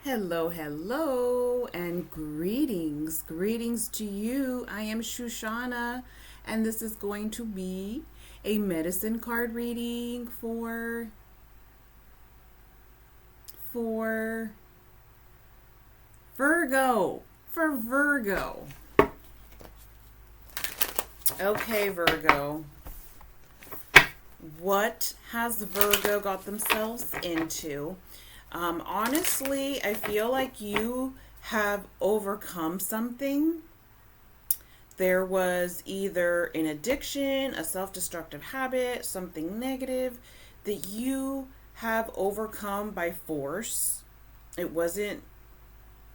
Hello, hello, and greetings. Greetings to you. I am Shushana, and this is going to be a medicine card reading for Virgo. For Virgo. Okay, Virgo. What has Virgo got themselves into? Honestly, I feel like you have overcome something. There was either an addiction, a self destructive habit, something negative that you have overcome by force. It wasn't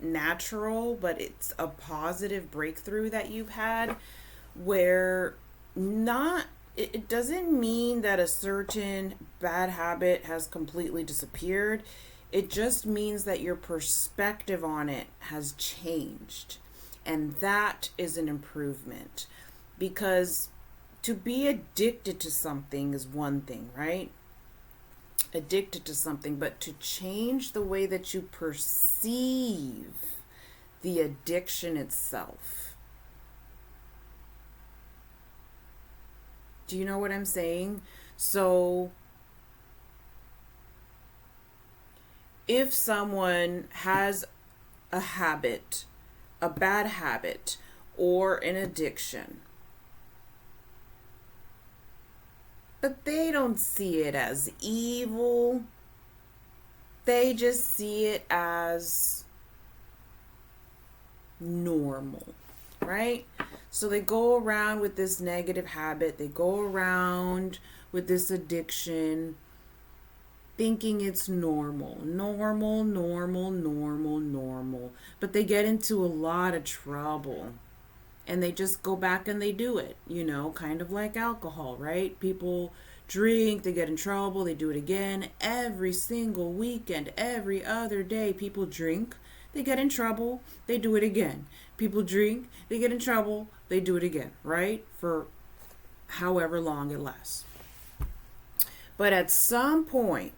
natural, but it's a positive breakthrough that you've had where not it doesn't mean that a certain bad habit has completely disappeared. It just means that your perspective on it has changed. And that is an improvement. Because to be addicted to something is one thing, right? Addicted to something, but to change the way that you perceive the addiction itself. Do you know what I'm saying? So, if someone has a habit, a bad habit, or an addiction, but they don't see it as evil, they just see it as normal, right? So they go around with this negative habit, they go around with this addiction, thinking it's normal. But they get into a lot of trouble. And they just go back and they do it, kind of like alcohol, right? People drink, they get in trouble, they do it again. Every single weekend, every other day, people drink, they get in trouble, they do it again. People drink, they get in trouble, they do it again, right? For however long it lasts. But at some point,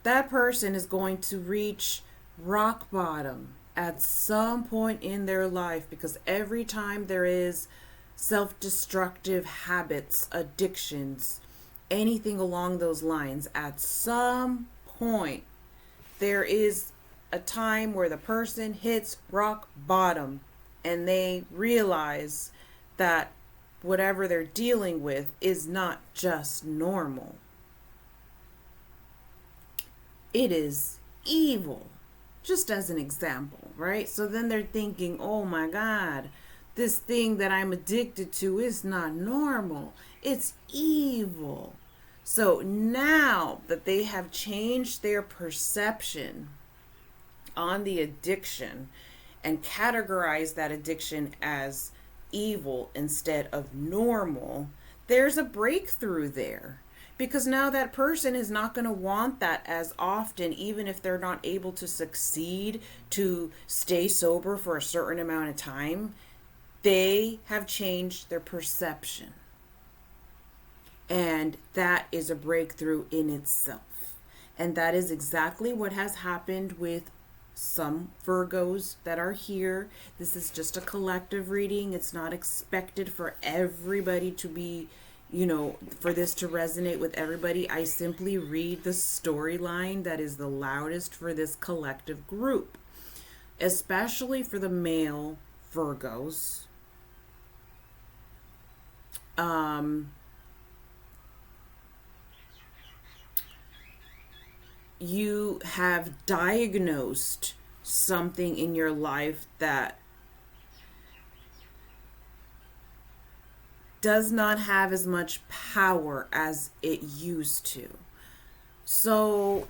that person is going to reach rock bottom at some point in their life, because every time there is self-destructive habits, addictions, anything along those lines, at some point there is a time where the person hits rock bottom and they realize that whatever they're dealing with is not just normal. It is evil, just as an example, right? So then they're thinking, oh my God, this thing that I'm addicted to is not normal. It's evil. So now that they have changed their perception on the addiction and categorized that addiction as evil instead of normal, there's a breakthrough there. Because now that person is not going to want that as often, even if they're not able to succeed to stay sober for a certain amount of time. They have changed their perception. And that is a breakthrough in itself. And that is exactly what has happened with some Virgos that are here. This is just a collective reading. It's not expected for everybody to be, for this to resonate with everybody. I simply read the storyline that is the loudest for this collective group, especially for the male Virgos. You have diagnosed something in your life that does not have as much power as it used to. So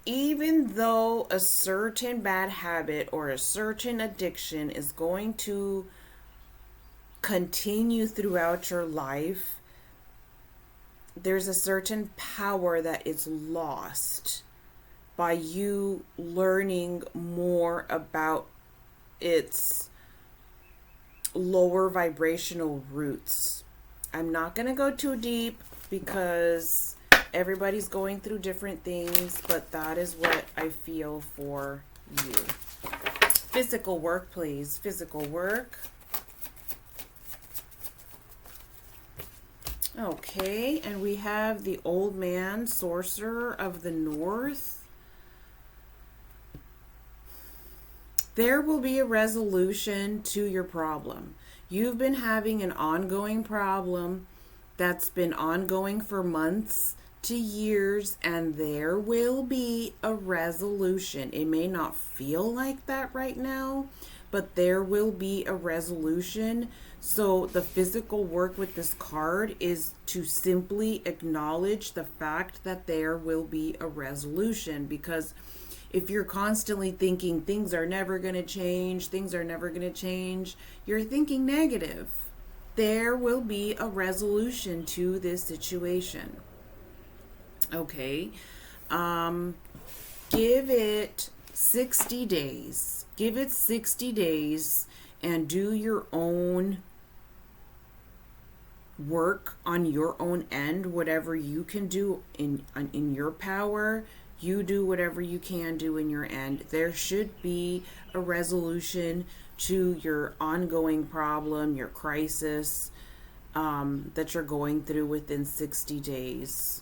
even though a certain bad habit or a certain addiction is going to continue throughout your life, there's a certain power that is lost by you learning more about its lower vibrational roots. I'm not going to go too deep because Everybody's going through different things, but that is what I feel for you. Physical work, please. Physical work. Okay, and we have the Old Man, Sorcerer of the North. There will be a resolution to your problem. You've been having an ongoing problem that's been ongoing for months to years, and there will be a resolution. It may not feel like that right now, but there will be a resolution. So the physical work with this card is to simply acknowledge the fact that there will be a resolution, because if you're constantly thinking things are never going to change, you're thinking negative. There will be a resolution to this situation. Okay. Give it 60 days. Give it 60 days and do your own work on your own end. Whatever you can do in your power, you do whatever you can do in your end. There should be a resolution to your ongoing problem, your crisis that you're going through within 60 days.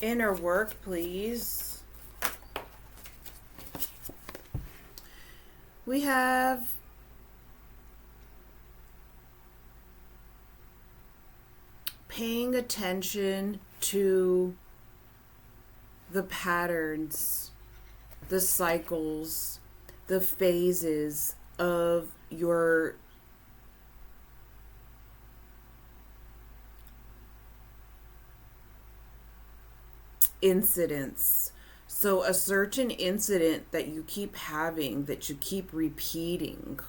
Inner work, please. We have paying attention to the patterns, the cycles, the phases of your incidents. So a certain incident that you keep having, that you keep repeating.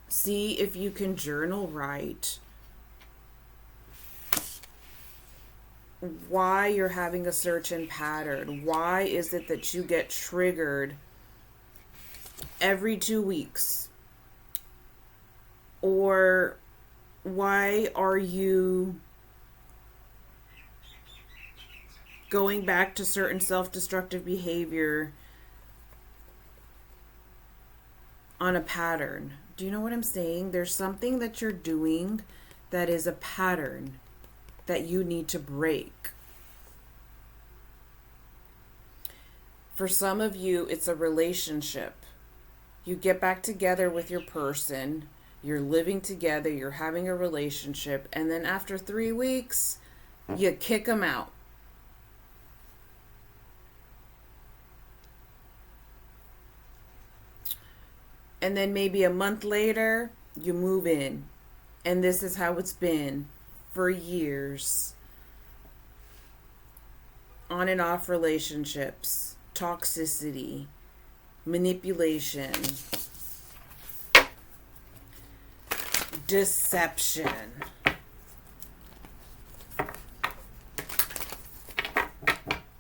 See if you can journal write why you're having a certain pattern. Why is it that you get triggered every 2 weeks? Or why are you going back to certain self-destructive behavior on a pattern? Do you know what I'm saying? There's something that you're doing that is a pattern that you need to break. For some of you, it's a relationship. You get back together with your person, you're living together, you're having a relationship, and then after 3 weeks, you kick them out. And then maybe a month later, you move in. And this is how it's been for years. On and off relationships, toxicity, manipulation, deception.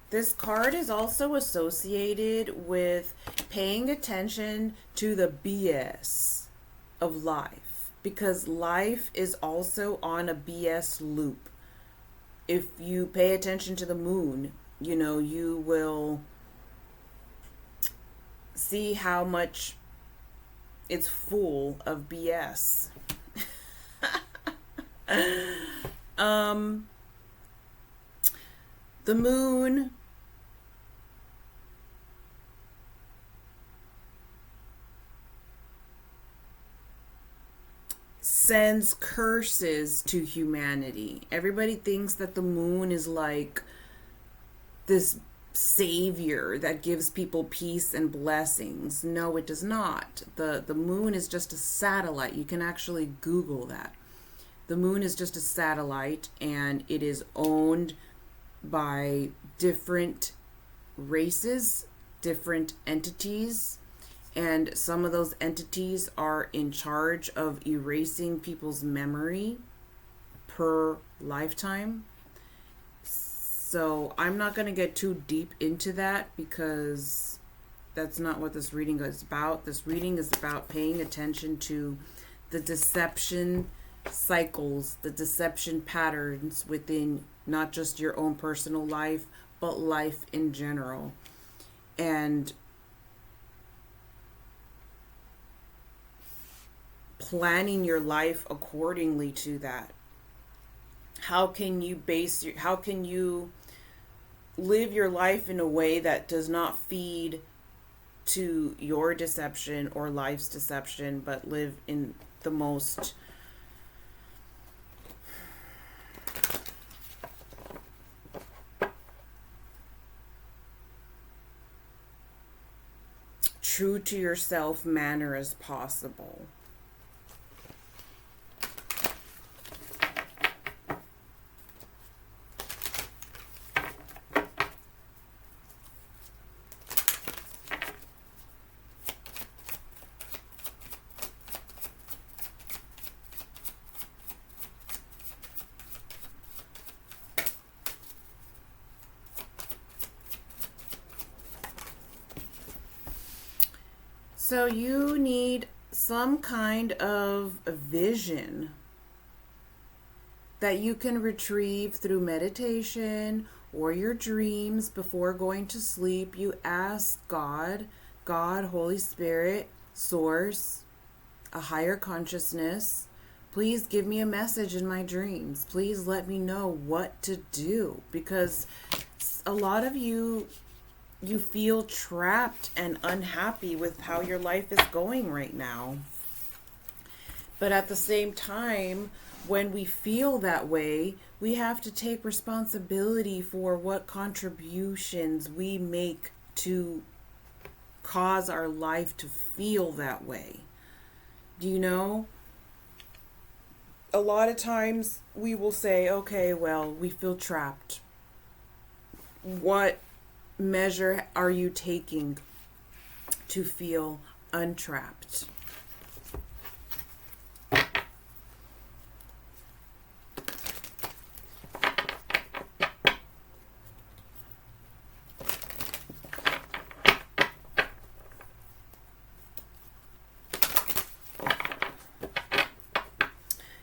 This card is also associated with paying attention to the BS of life, because life is also on a BS loop. If you pay attention to the moon, you will see how much it's full of BS. The moon sends curses to humanity. Everybody thinks that the moon is like this savior that gives people peace and blessings. No, it does not. The moon is just a satellite. You can actually Google that. The moon is just a satellite, and it is owned by different races, different entities, and some of those entities are in charge of erasing people's memory per lifetime. So I'm not going to get too deep into that because that's not what this reading is about. This reading is about paying attention to the deception cycles, the deception patterns within not just your own personal life, but life in general. And planning your life accordingly to that. How can you live your life in a way that does not feed to your deception or life's deception, but live in the most true to yourself manner as possible. So you need some kind of a vision that you can retrieve through meditation or your dreams before going to sleep. You ask God, Holy Spirit, Source, a higher consciousness, please give me a message in my dreams. Please let me know what to do, because a lot of you feel trapped and unhappy with how your life is going right now. But at the same time, when we feel that way, we have to take responsibility for what contributions we make to cause our life to feel that way. Do you know? A lot of times we will say, okay, well, we feel trapped. What measure are you taking to feel untrapped?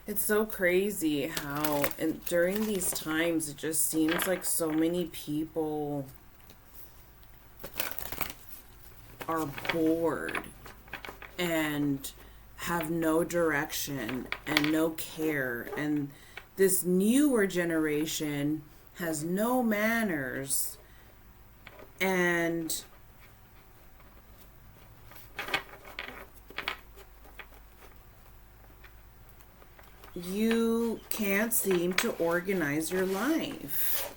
It's so crazy how, and during these times, it just seems like so many people are bored and have no direction and no care, and this newer generation has no manners, and you can't seem to organize your life.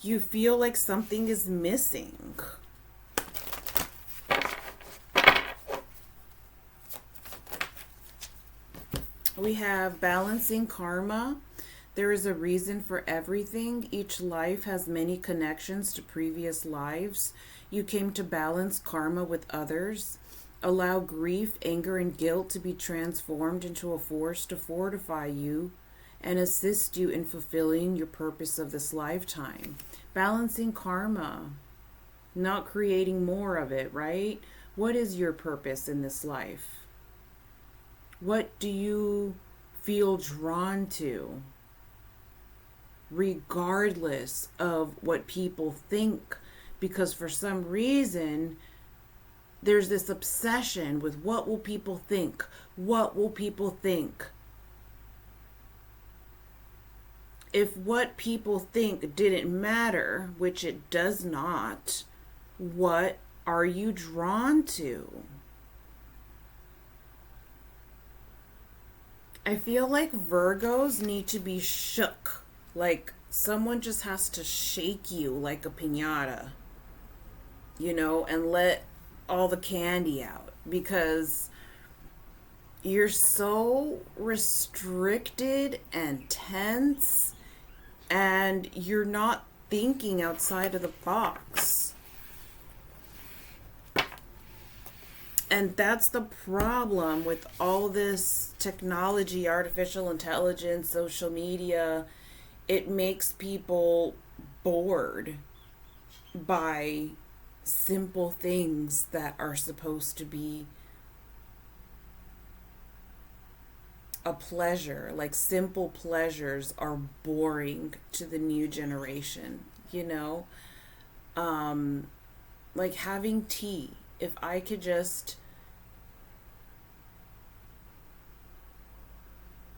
You feel like something is missing. We have balancing karma. There is a reason for everything. Each life has many connections to previous lives. You came to balance karma with others. Allow grief, anger, and guilt to be transformed into a force to fortify you and assist you in fulfilling your purpose of this lifetime. Balancing karma, not creating more of it, right? What is your purpose in this life? What do you feel drawn to, regardless of what people think? Because for some reason, there's this obsession with what will people think? What will people think? If what people think didn't matter, which it does not, what are you drawn to? I feel like Virgos need to be shook. Like someone just has to shake you like a piñata, and let all the candy out, because you're so restricted and tense, and you're not thinking outside of the box. And that's the problem with all this technology, artificial intelligence, social media. It makes people bored by simple things that are supposed to be a pleasure. Like, simple pleasures are boring to the new generation, you know? Like having tea. If I could just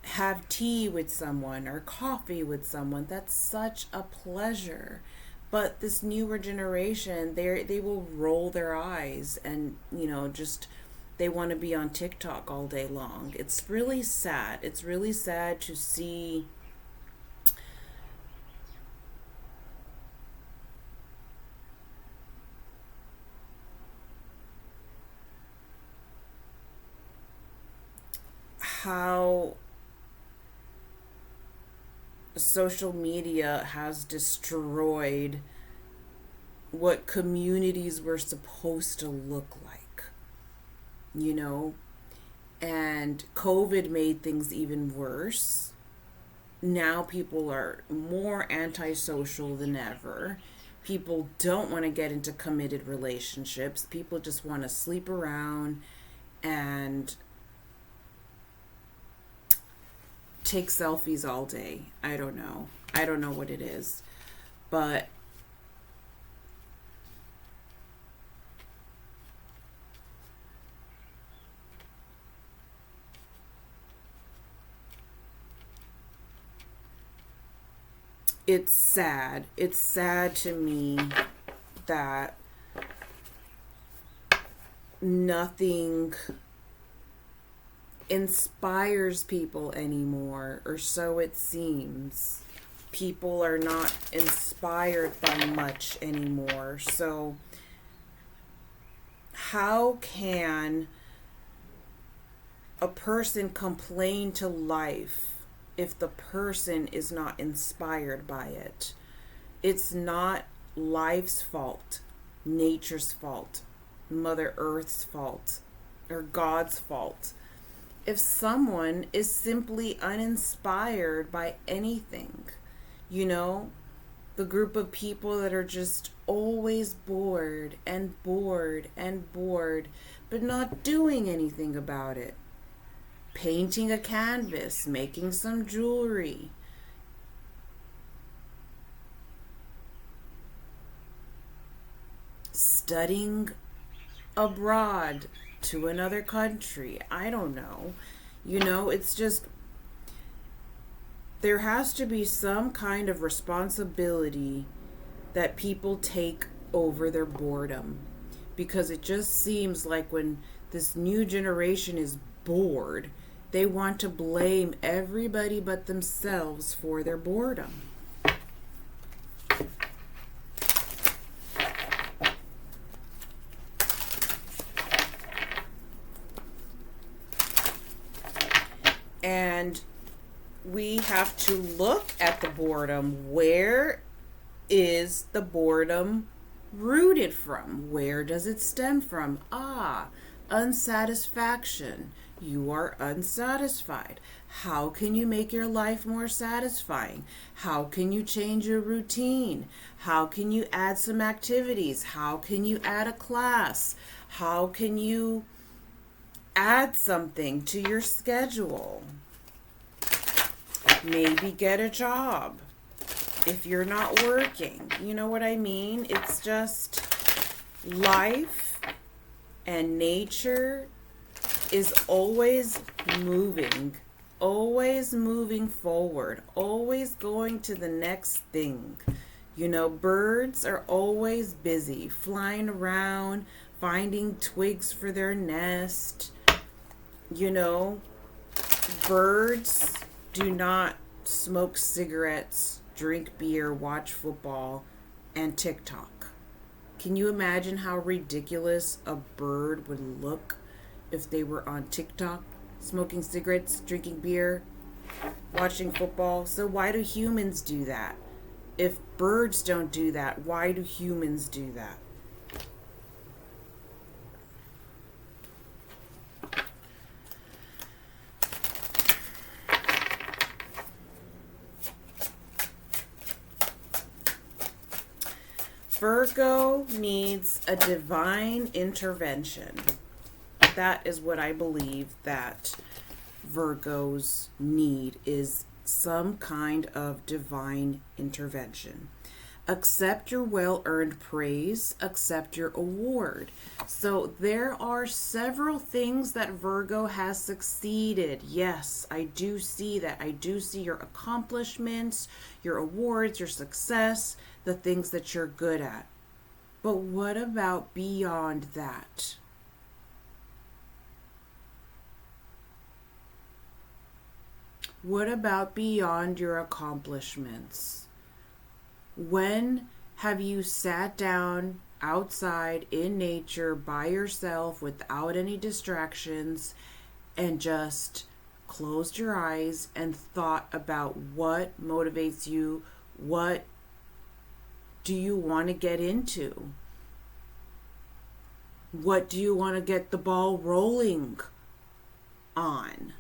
have tea with someone or coffee with someone, that's such a pleasure. But this newer generation, they will roll their eyes and, just they want to be on TikTok all day long. It's really sad. It's really sad to see how social media has destroyed what communities were supposed to look like, you know? And COVID made things even worse. Now people are more antisocial than ever. People don't want to get into committed relationships. People just want to sleep around and take selfies all day. I don't know. I don't know what it is. But it's sad. It's sad to me that nothing inspires people anymore, or so it seems. People are not inspired by much anymore. So how can a person complain to life if the person is not inspired by it? It's not life's fault, nature's fault, Mother Earth's fault, or God's fault. If someone is simply uninspired by anything, the group of people that are just always bored and bored and bored, but not doing anything about it. Painting a canvas, making some jewelry, studying abroad to another country. I don't know. It's just, there has to be some kind of responsibility that people take over their boredom. Because it just seems like when this new generation is bored, they want to blame everybody but themselves for their boredom. And we have to look at the boredom. Where is the boredom rooted from? Where does it stem from? Unsatisfaction. You are unsatisfied. How can you make your life more satisfying? How can you change your routine? How can you add some activities? How can you add a class? How can you add something to your schedule? Maybe get a job if you're not working. You know what I mean? It's just life and nature is always moving forward, always going to the next thing. Birds are always busy, flying around, finding twigs for their nest. Birds do not smoke cigarettes, drink beer, watch football, and TikTok. Can you imagine how ridiculous a bird would look if they were on TikTok, smoking cigarettes, drinking beer, watching football? So why do humans do that? If birds don't do that, why do humans do that? Virgo needs a divine intervention. That is what I believe that Virgos need, is some kind of divine intervention. Accept your well-earned praise, accept your award. So there are several things that Virgo has succeeded. Yes, I do see that. I do see your accomplishments, your awards, your success, the things that you're good at. But what about beyond that? What about beyond your accomplishments? When have you sat down outside in nature by yourself without any distractions and just closed your eyes and thought about what motivates you? What do you want to get into? What do you want to get the ball rolling on?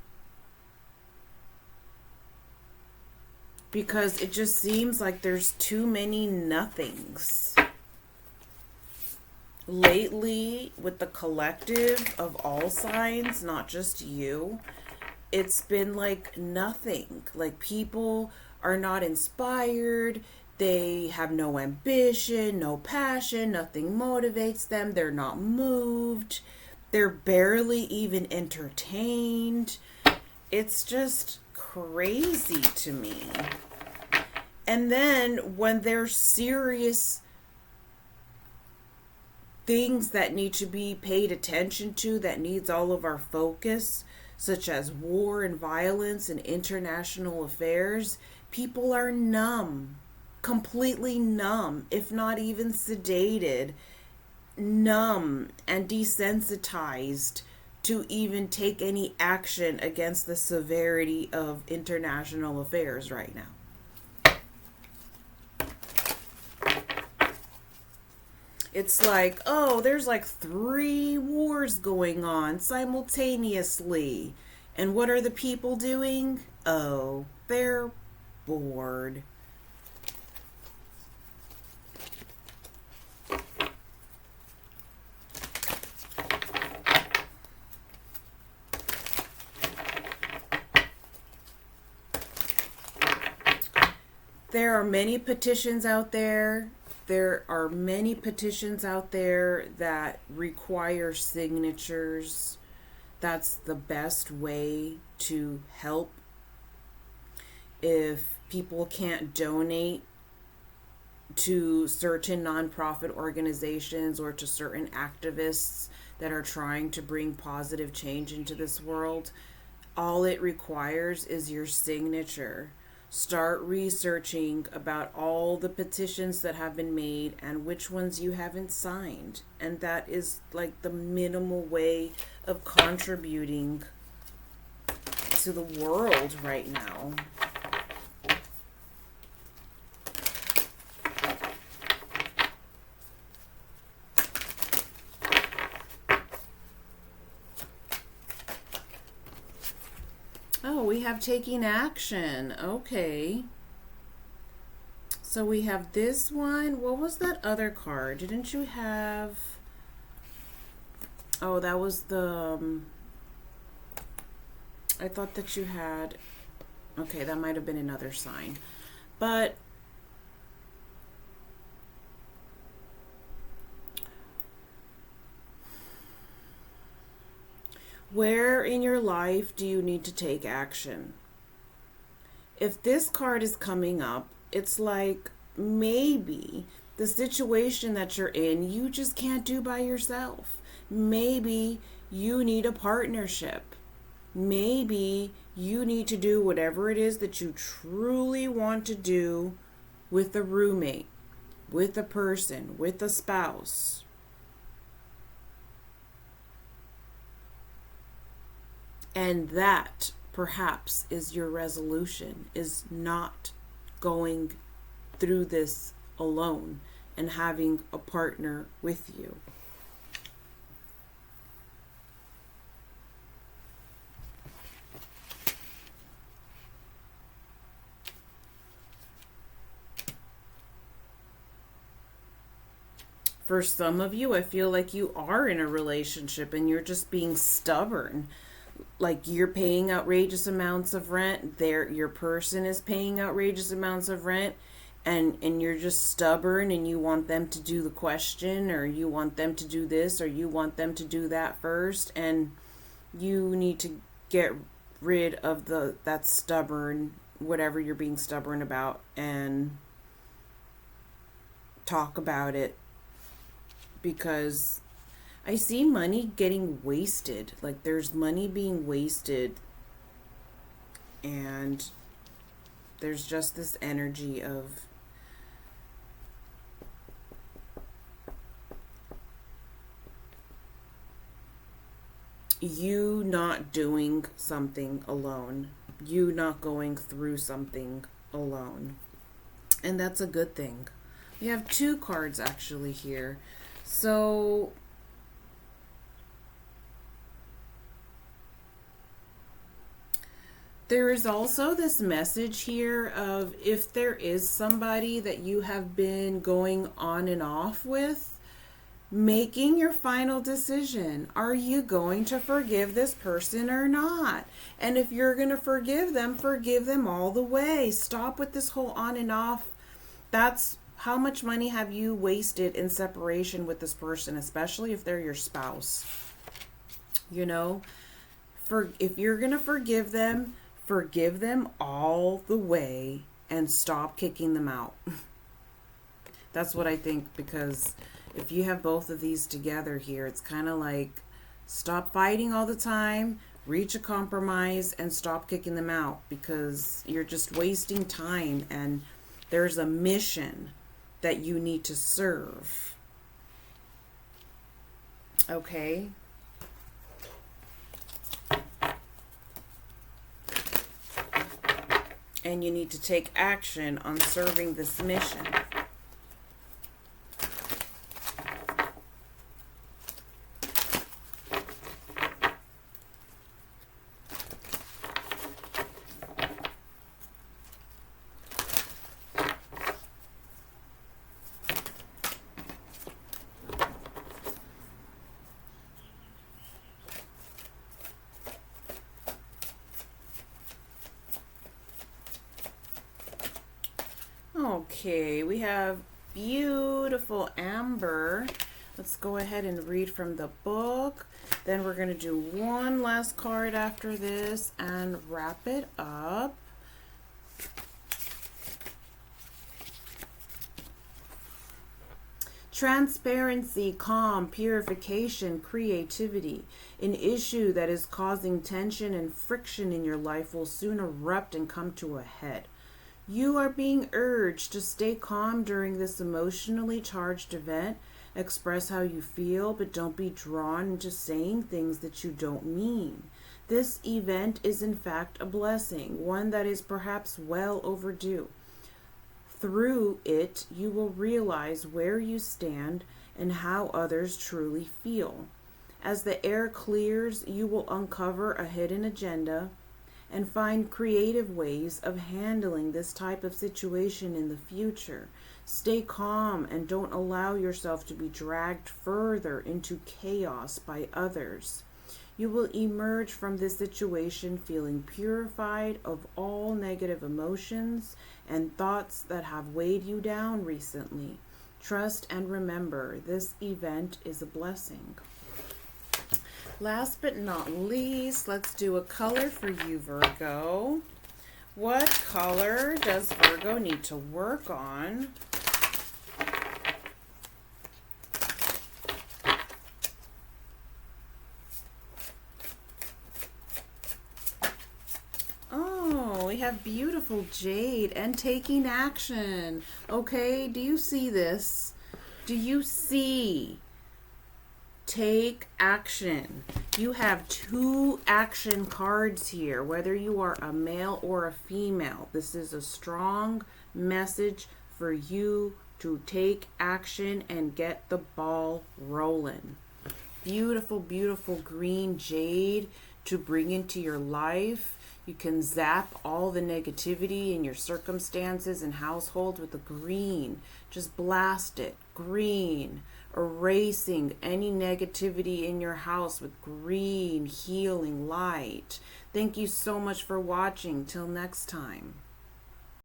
Because it just seems like there's too many nothings. Lately, with the collective of all signs, not just you, it's been like nothing. Like, people are not inspired. They have no ambition, no passion, nothing motivates them. They're not moved. They're barely even entertained. It's just crazy to me. And then when there's serious things that need to be paid attention to, that needs all of our focus, such as war and violence and international affairs, people are numb, completely numb, if not even sedated, numb and desensitized to even take any action against the severity of international affairs right now. It's like, oh, there's like 3 wars going on simultaneously. And what are the people doing? Oh, they're bored. There are many petitions out there. There are many petitions out there that require signatures. That's the best way to help. If people can't donate to certain nonprofit organizations or to certain activists that are trying to bring positive change into this world, all it requires is your signature. Start researching about all the petitions that have been made and which ones you haven't signed. And that is like the minimal way of contributing to the world right now. Oh, we have taking action. Okay. So we have this one. What was that other card? Didn't you have... Oh, that was the... I thought that you had... Okay, that might have been another sign. But... where in your life do you need to take action? If this card is coming up, it's like maybe the situation that you're in, you just can't do by yourself. Maybe you need a partnership. Maybe you need to do whatever it is that you truly want to do with a roommate, with a person, with a spouse. And that perhaps is your resolution, is not going through this alone and having a partner with you. For some of you, I feel like you are in a relationship and you're just being stubborn. Like you're paying outrageous amounts of rent, your person is paying outrageous amounts of rent, and you're just stubborn and you want them to do the question, or you want them to do this, or you want them to do that first, and you need to get rid of that stubborn, whatever you're being stubborn about, and talk about it. Because I see money getting wasted. Like there's money being wasted, and there's just this energy of you not doing something alone, you not going through something alone. And that's a good thing. We have 2 cards actually here. So there is also this message here of if there is somebody that you have been going on and off with, making your final decision. Are you going to forgive this person or not? And if you're going to forgive them all the way. Stop with this whole on and off. That's how much money have you wasted in separation with this person, especially if they're your spouse? You know, if you're going to forgive them all the way and stop kicking them out. That's what I think, because if you have both of these together here, it's kind of like stop fighting all the time, reach a compromise, and stop kicking them out, because you're just wasting time and there's a mission that you need to serve. Okay? And you need to take action on serving this mission. Okay, we have beautiful Amber. Let's go ahead and read from the book. Then we're going to do one last card after this and wrap it up. Transparency, calm, purification, creativity. An issue that is causing tension and friction in your life will soon erupt and come to a head. You are being urged to stay calm during this emotionally charged event. Express how you feel, but don't be drawn into saying things that you don't mean. This event is in fact a blessing, one that is perhaps well overdue. Through it, you will realize where you stand and how others truly feel. As the air clears, you will uncover a hidden agenda and find creative ways of handling this type of situation in the future. Stay calm and don't allow yourself to be dragged further into chaos by others. You will emerge from this situation feeling purified of all negative emotions and thoughts that have weighed you down recently. Trust and remember, this event is a blessing. Last but not least, let's do a color for you, Virgo. What color does Virgo need to work on? Oh, we have beautiful jade and taking action. Okay, do you see this? Do you see? Take action. You have 2 action cards here, whether you are a male or a female. This is a strong message for you to take action and get the ball rolling. Beautiful, beautiful green jade to bring into your life. You can zap all the negativity in your circumstances and household with the green. Just blast it. Green. Erasing any negativity in your house with green healing light. Thank you so much for watching. Till next time.